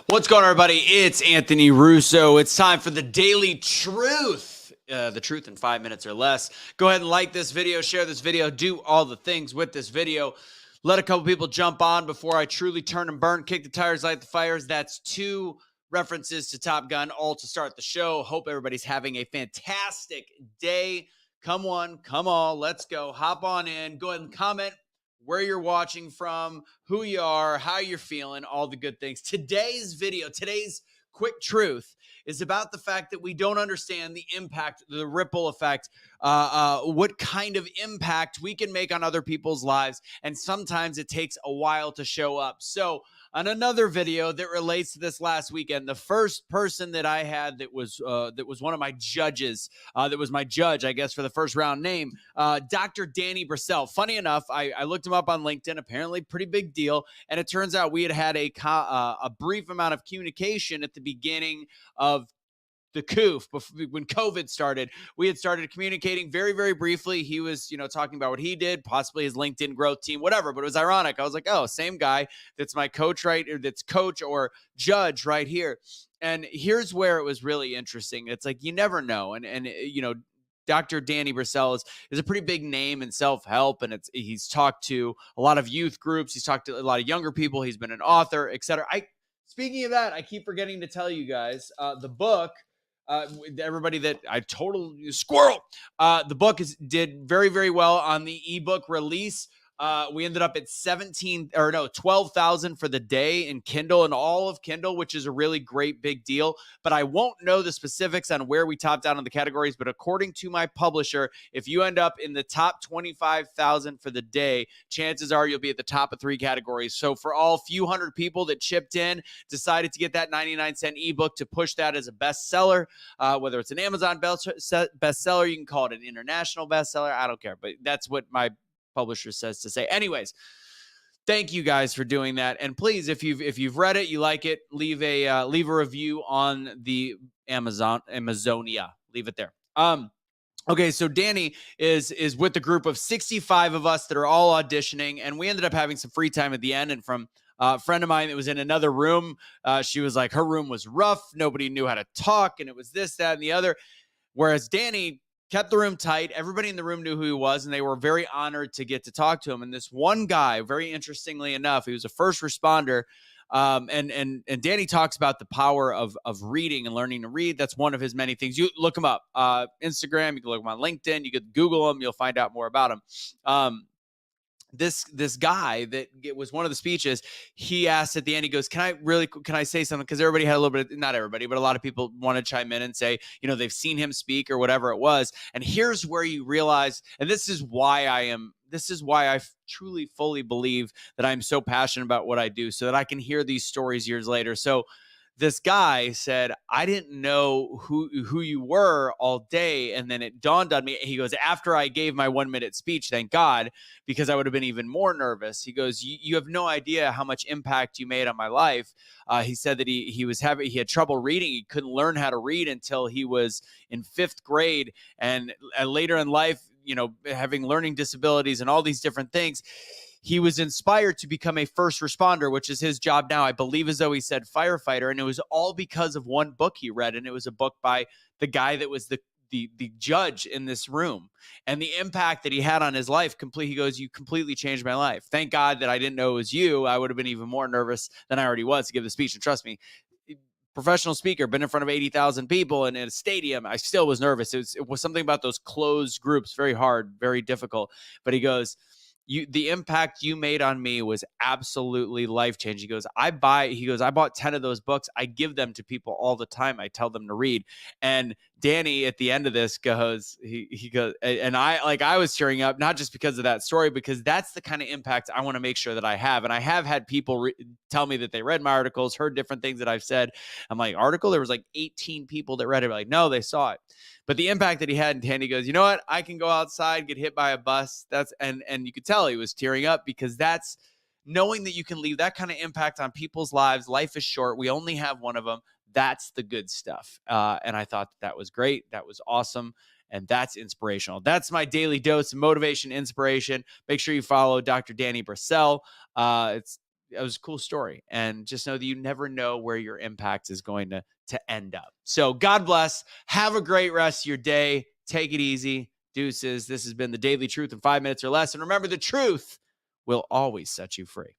What's going on, everybody? It's Anthony Russo. It's time for the Daily Truth. The truth in 5 minutes or less. Go ahead and like this video, share this video, do all the things with this video. Let a couple people jump on before I truly turn and burn, kick the tires, light the fires. That's 2 references to Top Gun, all to start the show. Hope everybody's having a fantastic day. Come on, come all, let's go. Hop on in. Go ahead and comment where you're watching from, who you are, how you're feeling, all the good things. Today's video, today's quick truth is about the fact that we don't understand the impact, the ripple effect, what kind of impact we can make on other people's lives. And sometimes it takes a while to show up. So on another video that relates to this last weekend, the first person that I had that was one of my judges, that was my judge, I guess, for the first round name, Dr. Danny Brassell. Funny enough, I looked him up on LinkedIn, apparently pretty big deal. And it turns out we had a brief amount of communication at the beginning of the coof when COVID started. We had started communicating very, very briefly. He was, talking about what he did, possibly his LinkedIn growth team, whatever. But it was ironic. I was like, oh, same guy that's my coach, right? Or that's coach or judge right here. And here's where it was really interesting. It's like, you never know. And Dr. Danny Brassell is a pretty big name in self-help, and he's talked to a lot of youth groups. He's talked to a lot of younger people. He's been an author, etc. Speaking of that, I keep forgetting to tell you guys the book. Everybody that I totally squirrel. The book did very, very well on the ebook release. We ended up at 12,000 for the day in Kindle and all of Kindle, which is a really great big deal. But I won't know the specifics on where we topped out on the categories. But according to my publisher, if you end up in the top 25,000 for the day, chances are you'll be at the top of 3 categories. So for all few hundred people that chipped in, decided to get that 99-cent ebook to push that as a bestseller, whether it's an Amazon bestseller, you can call it an international bestseller. I don't care, but that's what my publisher says to say. Anyways, thank you guys for doing that, and please, if you've read it, you like it, leave a review on the Amazonia. Leave it there. Okay, so Danny is with the group of 65 of us that are all auditioning, and we ended up having some free time at the end. And from a friend of mine that was in another room, she was like, her room was rough. Nobody knew how to talk, and it was this, that, and the other. Whereas Danny kept the room tight. Everybody in the room knew who he was, and they were very honored to get to talk to him. And this one guy, very interestingly enough, he was a first responder. And Danny talks about the power of reading and learning to read. That's one of his many things. You look him up, Instagram. You can look him on LinkedIn. You could Google him. You'll find out more about him. This guy that was one of the speeches, he asked at the end, he goes, can I say something? Because everybody had a little bit of, not everybody, but a lot of people want to chime in and say, they've seen him speak or whatever it was. And here's where you realize, and this is why I truly, fully believe that I'm so passionate about what I do, so that I can hear these stories years later. So this guy said, I didn't know who you were all day. And then it dawned on me. He goes, after I gave my 1-minute speech, thank God, because I would have been even more nervous. He goes, you have no idea how much impact you made on my life. He said that he had trouble reading. He couldn't learn how to read until he was in 5th grade. And later in life, having learning disabilities and all these different things, he was inspired to become a first responder, which is his job now. I believe, as though he said firefighter. And it was all because of one book he read. And it was a book by the guy that was the judge in this room, and the impact that he had on his life. He goes, you completely changed my life. Thank God that I didn't know it was you. I would have been even more nervous than I already was to give the speech. And trust me, professional speaker, been in front of 80,000 people and in a stadium, I still was nervous. It was something about those closed groups, very hard, very difficult. But he goes, the impact you made on me was absolutely life-changing. He goes, I bought 10 of those books. I give them to people all the time. I tell them to read. And Danny at the end of this goes, he goes, and I was tearing up, not just because of that story, because that's the kind of impact I want to make sure that I have. And I have had people tell me that they read my articles, heard different things that I've said. I'm like, article? There was like 18 people that read it. Like, no, they saw it. But the impact that he had, and Danny goes, you know what? I can go outside, get hit by a bus. And you could tell he was tearing up, because that's knowing that you can leave that kind of impact on people's lives. Life is short. We only have one of them. That's the good stuff. And I thought that was great. That was awesome. And that's inspirational. That's my daily dose of motivation, inspiration. Make sure you follow Dr. Danny Brassell. it was a cool story. And just know that you never know where your impact is going to end up. So God bless. Have a great rest of your day. Take it easy. Deuces. This has been the Daily Truth in 5 minutes or less. And remember, the truth will always set you free.